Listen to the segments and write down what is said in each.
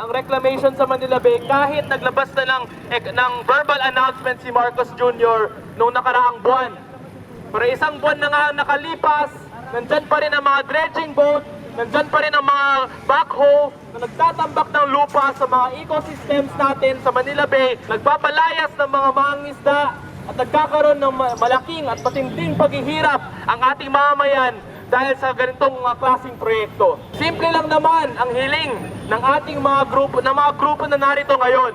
ang reclamation sa Manila Bay kahit naglabas na ng verbal announcement si Marcos Jr. noong nakaraang buwan. Pero isang buwan na nga nakalipas, nandyan pa rin ang mga dredging boat, nandyan pa rin ang mga backhoe na nagtatambak ng lupa sa mga ecosystems natin sa Manila Bay, nagpapalayas ng mga mangingisda at nagkakaroon ng malaking at matinding paghihirap ang ating mamamayan dahil sa ganitong klaseng proyekto. Simple lang naman ang hiling ng ating mga grupo na narito ngayon.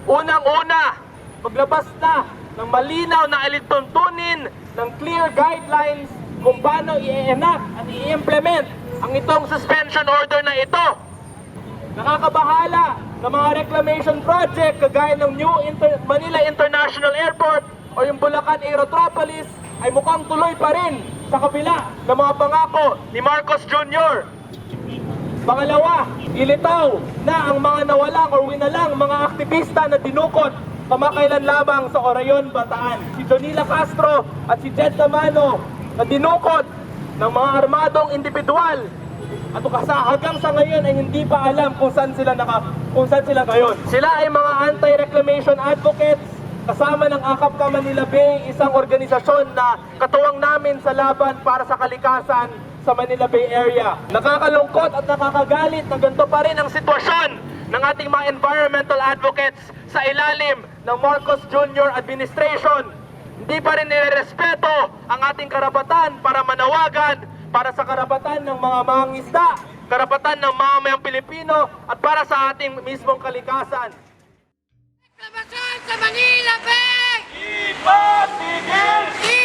Unang-una, maglabas na ng malinaw na alituntunin ng clear guidelines kung paano i-enact at i-implement ang itong suspension order na ito. Nakakabahala ng mga reclamation project kagaya ng Manila International Airport o yung Bulacan Aerotropolis ay mukhang tuloy pa rin sa kabila ng mga pangako ni Marcos Jr. Pangalawa, ilitaw na ang mga nawalang o winalang mga aktivista na dinukot kamakailan lamang sa Orayon, Bataan. Si Jonila Castro at si Jed Tamano na dinukot ng mga armadong individual at hanggang sa ngayon ay hindi pa alam kung saan sila ngayon. Sila ay mga anti-reclamation advocates kasama ng AKAP Manila Bay, isang organisasyon na katuwang namin sa laban para sa kalikasan sa Manila Bay area. Nakakalungkot at nakakagalit na ganito pa rin ang sitwasyon ng ating mga environmental advocates sa ilalim ng Marcos Jr. administration. Hindi pa rin nirerespeto ang ating karapatan para manawagan, para sa karapatan ng mga mangingisda, karapatan ng mamamayang Pilipino at para sa ating mismong kalikasan. Reklamasyon sa Manila Bay! Ipatigil!